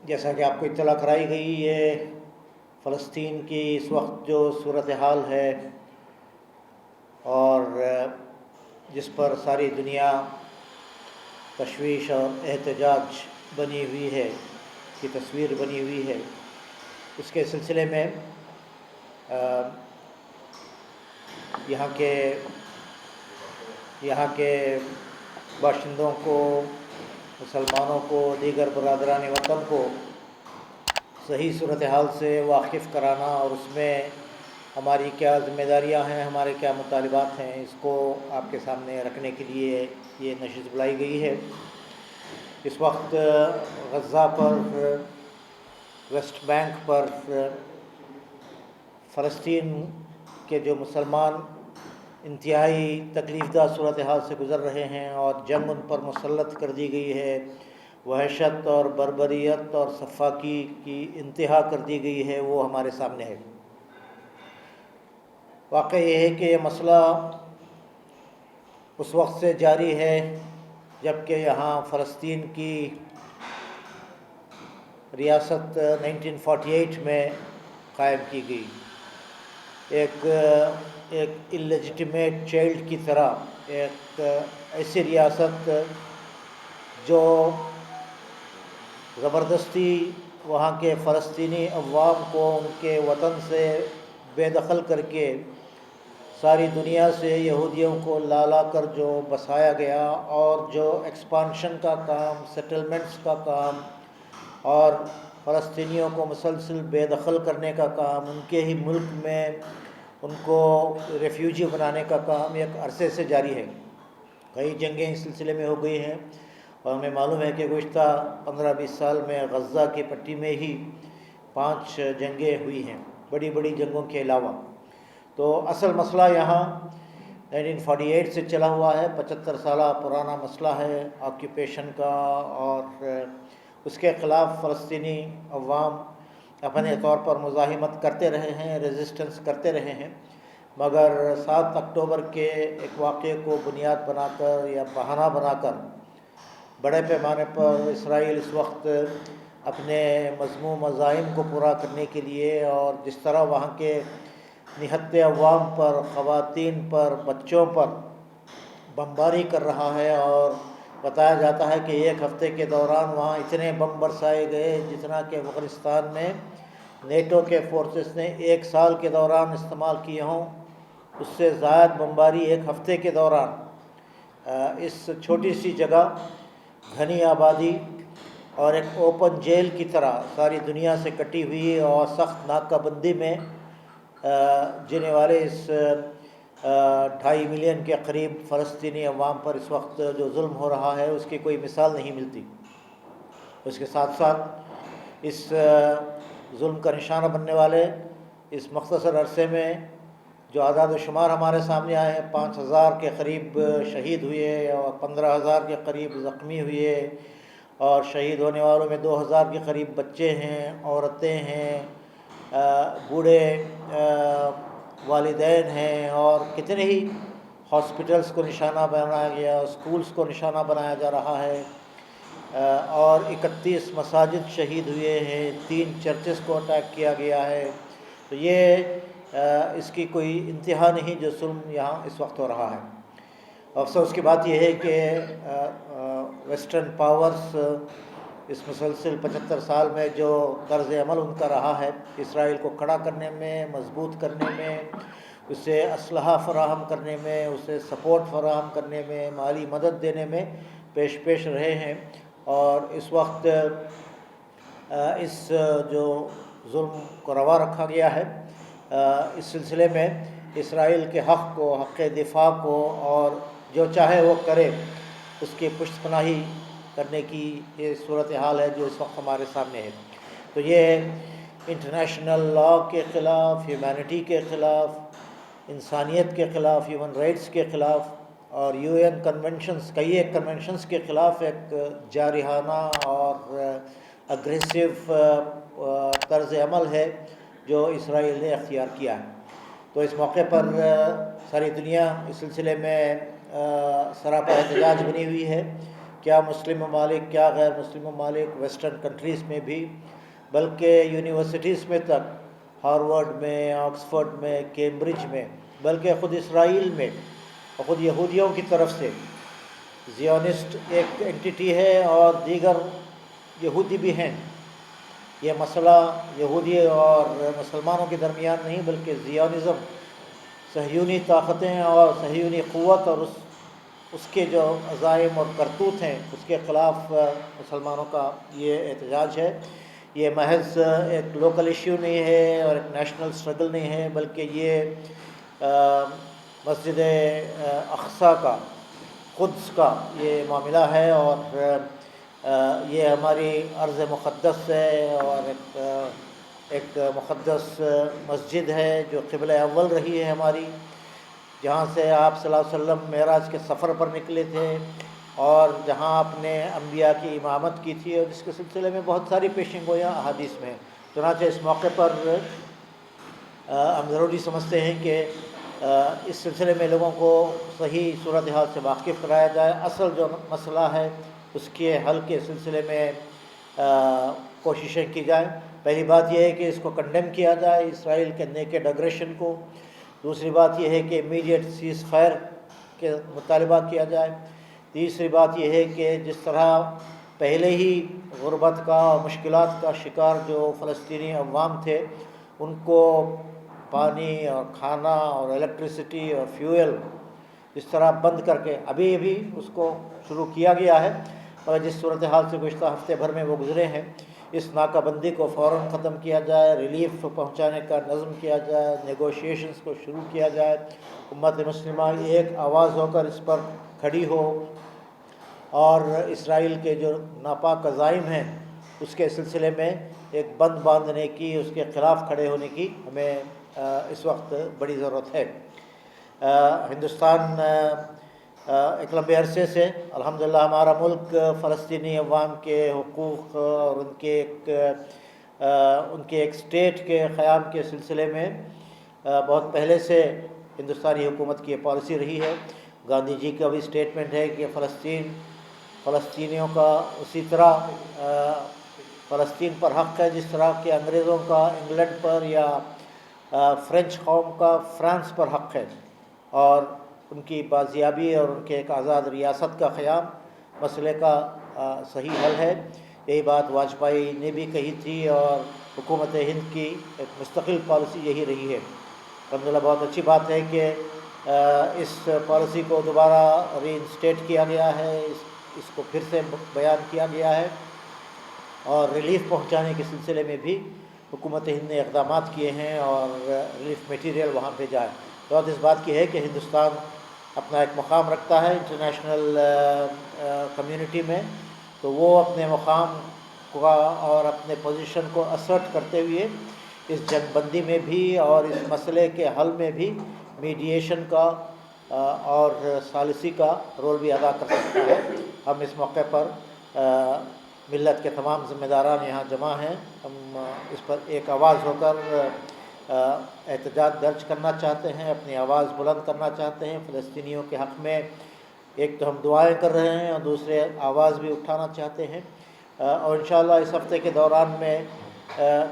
جیسا کہ آپ کو اطلاع کرائی گئی، یہ فلسطین کی اس وقت جو صورتحال ہے اور جس پر ساری دنیا تشویش اور احتجاج بنی ہوئی ہے، کی تصویر بنی ہوئی ہے، اس کے سلسلے میں یہاں کے باشندوں کو، مسلمانوں کو، دیگر برادران وطن کو صحیح صورتحال سے واقف کرانا اور اس میں ہماری کیا ذمہ داریاں ہیں، ہمارے کیا مطالبات ہیں، اس کو آپ کے سامنے رکھنے کے لیے یہ نشست بلائی گئی ہے۔ اس وقت غزہ پر، ویسٹ بینک پر، فلسطین کے جو مسلمان انتہائی تکلیف دہ صورتحال سے گزر رہے ہیں اور جنگ ان پر مسلط کر دی گئی ہے، وحشت اور بربریت اور سفاکی کی انتہا کر دی گئی ہے، وہ ہمارے سامنے ہے۔ واقع یہ ہے کہ یہ مسئلہ اس وقت سے جاری ہے جب کہ یہاں فلسطین کی ریاست 1948 میں قائم کی گئی، ایک اللیجٹمیٹ چائلڈ کی طرح، ایک ایسی ریاست جو زبردستی وہاں کے فلسطینی عوام کو ان کے وطن سے بے دخل کر کے ساری دنیا سے یہودیوں کو لا کر جو بسایا گیا اور جو ایکسپانشن کا کام، سیٹلمنٹس کا کام اور فلسطینیوں کو مسلسل بے دخل کرنے کا کام، ان کے ہی ملک میں ان کو ریفیوجی بنانے کا کام ایک عرصے سے جاری ہے۔ کئی جنگیں اس سلسلے میں ہو گئی ہیں اور ہمیں معلوم ہے کہ گزشتہ 15-20 سال میں غزہ کی پٹی میں ہی 5 جنگیں ہوئی ہیں، بڑی بڑی جنگوں کے علاوہ۔ تو اصل مسئلہ یہاں 1948 سے چلا ہوا ہے، 75 سالہ پرانا مسئلہ ہے آکیوپیشن کا، اور اس کے خلاف فلسطینی عوام اپنے طور پر مزاحمت کرتے رہے ہیں، ریزسٹنس کرتے رہے ہیں، مگر 7 اکتوبر کے ایک واقعے کو بنیاد بنا کر یا بہانہ بنا کر بڑے پیمانے پر اسرائیل اس وقت اپنے مذموم مزاحم کو پورا کرنے کے لیے، اور جس طرح وہاں کے نہتے عوام پر، خواتین پر، بچوں پر بمباری کر رہا ہے، اور بتایا جاتا ہے کہ 1 ہفتے کے دوران وہاں اتنے بم برسائے گئے جتنا کہ افغانستان میں نیٹو کے فورسز نے 1 سال کے دوران استعمال کیے ہوں، اس سے زائد بمباری 1 ہفتے کے دوران اس چھوٹی سی جگہ، گھنی آبادی اور ایک اوپن جیل کی طرح ساری دنیا سے کٹی ہوئی اور سخت ناکہ بندی میں جینے والے اس 2.5 ملین کے قریب فلسطینی عوام پر اس وقت جو ظلم ہو رہا ہے، اس کی کوئی مثال نہیں ملتی۔ اس کے ساتھ ساتھ اس ظلم کا نشانہ بننے والے اس مختصر عرصے میں جو اعداد و شمار ہمارے سامنے آئے ہیں، 5,000 کے قریب شہید ہوئے اور 15,000 کے قریب زخمی ہوئے، اور شہید ہونے والوں میں 2,000 کے قریب بچے ہیں، عورتیں ہیں، بوڑھے والدین ہیں، اور کتنے ہی ہاسپٹلس کو نشانہ بنایا گیا، اسکولس کو نشانہ بنایا جا رہا ہے، اور 31 مساجد شہید ہوئے ہیں، 3 چرچز کو اٹیک کیا گیا ہے۔ تو یہ اس کی کوئی انتہا نہیں جو ظلم یہاں اس وقت ہو رہا ہے۔ افسوس کی بات یہ ہے کہ ویسٹرن پاورز اس مسلسل 75 سال میں جو طرز عمل ان کا رہا ہے، اسرائیل کو کھڑا کرنے میں، مضبوط کرنے میں، اسے اسلحہ فراہم کرنے میں، اسے سپورٹ فراہم کرنے میں، مالی مدد دینے میں پیش رہے ہیں، اور اس وقت اس جو ظلم کو روا رکھا گیا ہے، اس سلسلے میں اسرائیل کے حق کو، حق دفاع کو، اور جو چاہے وہ کرے، اس کی پشت پناہی کرنے کی یہ صورتحال ہے جو اس وقت ہمارے سامنے ہے۔ تو یہ انٹرنیشنل لا کے خلاف، ہیومینٹی کے خلاف، انسانیت کے خلاف، ہیومن رائٹس کے خلاف، اور UN کنونشنز، کئی ایک کنونشنز کے خلاف ایک جارحانہ اور اگریسو طرز عمل ہے جو اسرائیل نے اختیار کیا ہے۔ تو اس موقع پر ساری دنیا اس سلسلے میں سراپا احتجاج بنی ہوئی ہے کیا مسلم ممالک کیا غیر مسلم ممالک، ویسٹرن کنٹریز میں بھی، بلکہ یونیورسٹیز میں تک، ہارورڈ میں، آکسفورڈ میں، کیمبرج میں، بلکہ خود اسرائیل میں خود یہودیوں کی طرف سے زیونسٹ ایک اینٹی ہے اور دیگر یہودی بھی ہیں۔ یہ مسئلہ یہودی اور مسلمانوں کے درمیان نہیں، بلکہ زیونزم، صہیونی طاقتیں اور صہیونی قوت اور اس کے جو عزائم اور کرتوت ہیں اس کے خلاف مسلمانوں کا یہ احتجاج ہے۔ یہ محض ایک لوکل ایشو نہیں ہے اور ایک نیشنل سٹرگل نہیں ہے، بلکہ یہ مسجد اقصی کا، قدس کا یہ معاملہ ہے، اور یہ ہماری ارض مقدس ہے اور ایک مقدس مسجد ہے جو قبلہ اول رہی ہے ہماری، جہاں سے آپ صلی اللہ علیہ وسلم معراج کے سفر پر نکلے تھے اور جہاں آپ نے انبیاء کی امامت کی تھی، اور جس کے سلسلے میں بہت ساری پیشن گویاں احادیث میں ہیں۔ چنانچہ اس موقع پر ہم ضروری سمجھتے ہیں کہ اس سلسلے میں لوگوں کو صحیح صورتحال سے واقف کرایا جائے، اصل جو مسئلہ ہے اس کے حل کے سلسلے میں کوششیں کی جائیں۔ پہلی بات یہ ہے کہ اس کو کنڈیم کیا جائے، اسرائیل کے نیکڈ اگریشن کو۔ دوسری بات یہ ہے کہ امیڈیٹ سیز فائر کے مطالبہ کیا جائے۔ تیسری بات یہ ہے کہ جس طرح پہلے ہی غربت کا اور مشکلات کا شکار جو فلسطینی عوام تھے، ان کو پانی اور کھانا اور الیکٹریسٹی اور فیول اس طرح بند کر کے ابھی اس کو شروع کیا گیا ہے، اور جس صورتحال سے گزشتہ ہفتے بھر میں وہ گزرے ہیں، اس ناکہ بندی کو فوراً ختم کیا جائے، ریلیف پہنچانے کا نظم کیا جائے، نیگوشیشنز کو شروع کیا جائے، امت مسلمہ ایک آواز ہو کر اس پر کھڑی ہو، اور اسرائیل کے جو ناپاک عزائم ہیں اس کے سلسلے میں ایک بند باندھنے کی، اس کے خلاف کھڑے ہونے کی ہمیں اس وقت بڑی ضرورت ہے۔ ہندوستان ایک لمبے عرصے سے الحمدللہ ہمارا ملک فلسطینی عوام کے حقوق اور ان کے ایک اسٹیٹ کے قیام کے سلسلے میں بہت پہلے سے ہندوستانی حکومت کی یہ پالیسی رہی ہے۔ گاندھی جی کا بھی اسٹیٹمنٹ ہے کہ فلسطینیوں کا اسی طرح فلسطین پر حق ہے جس طرح کہ انگریزوں کا انگلینڈ پر یا فرینچ قوم کا فرانس پر حق ہے، اور ان کی بازیابی اور ان کے ایک آزاد ریاست کا قیام مسئلے کا صحیح حل ہے۔ یہی بات واجپئی نے بھی کہی تھی، اور حکومت ہند کی ایک مستقل پالیسی یہی رہی ہے۔ الحمدللہ بہت اچھی بات ہے کہ اس پالیسی کو دوبارہ ری انسٹیٹ کیا گیا ہے، اس کو پھر سے بیان کیا گیا ہے، اور ریلیف پہنچانے کے سلسلے میں بھی حکومت ہند نے اقدامات کیے ہیں، اور ریلیف میٹیریل وہاں پہ جائے۔ بات اس بات کی ہے کہ ہندوستان اپنا ایک مقام رکھتا ہے انٹرنیشنل کمیونٹی میں، تو وہ اپنے مقام کا اور اپنے پوزیشن کو اسرٹ کرتے ہوئے اس جنگ بندی میں بھی اور اس مسئلے کے حل میں بھی میڈیشن کا اور ثالثی کا رول بھی ادا کر سکتا ہے۔ ہم اس موقع پر ملت کے تمام ذمہ داران یہاں جمع ہیں، ہم اس پر ایک آواز ہو کر احتجاج درج کرنا چاہتے ہیں، اپنی آواز بلند کرنا چاہتے ہیں فلسطینیوں کے حق میں۔ ایک تو ہم دعائیں کر رہے ہیں اور دوسرے آواز بھی اٹھانا چاہتے ہیں، اور انشاءاللہ اس ہفتے کے دوران میں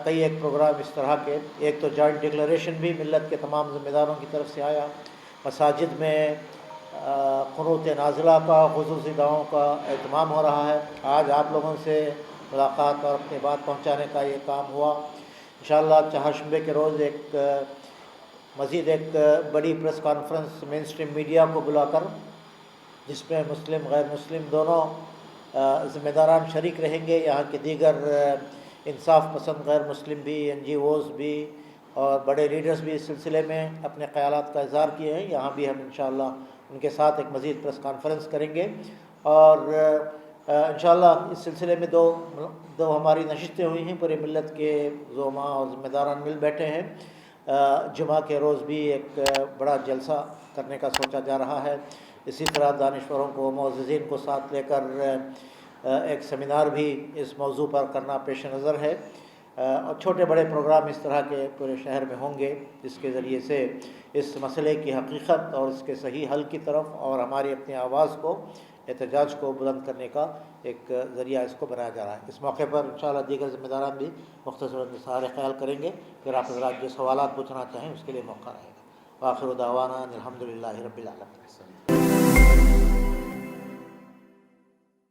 کئی ایک پروگرام اس طرح کے، ایک تو جوائنٹ ڈکلریشن بھی ملت کے تمام ذمہ داروں کی طرف سے آیا، مساجد میں قنوت نازلہ کا، خصوصی دعاؤں کا اہتمام ہو رہا ہے۔ آج آپ لوگوں سے ملاقات اور اپنی بات پہنچانے کا یہ کام ہوا۔ انشاءاللہ چہارشنبے کے روز مزید ایک بڑی پریس کانفرنس مین اسٹریم میڈیا کو بلا کر، جس میں مسلم غیر مسلم دونوں ذمہ داران شریک رہیں گے، یہاں کے دیگر انصاف پسند غیر مسلم بھی، NGOs بھی اور بڑے لیڈرز بھی اس سلسلے میں اپنے خیالات کا اظہار کیے ہیں۔ یہاں بھی ہم انشاءاللہ ان کے ساتھ ایک مزید پریس کانفرنس کریں گے، اور انشاءاللہ اس سلسلے میں دو ہماری نشستیں ہوئی ہیں، پورے ملت کے زعماء اور ذمہ داران مل بیٹھے ہیں۔ جمعہ کے روز بھی ایک بڑا جلسہ کرنے کا سوچا جا رہا ہے۔ اسی طرح دانشوروں کو، معززین کو ساتھ لے کر ایک سیمینار بھی اس موضوع پر کرنا پیش نظر ہے، اور چھوٹے بڑے پروگرام اس طرح کے پورے شہر میں ہوں گے، جس کے ذریعے سے اس مسئلے کی حقیقت اور اس کے صحیح حل کی طرف اور ہماری اپنی آواز کو احتجاج کو بلند کرنے کا ایک ذریعہ اس کو بنایا جا رہا ہے۔ اس موقع پر انشاءاللہ دیگر ذمہ داران بھی مختصراً اظہار خیال کریں گے، پھر آپ حضرات جو سوالات پوچھنا چاہیں اس کے لیے موقع رہے گا۔ وآخر دعوانا الحمد للہ رب العالمین۔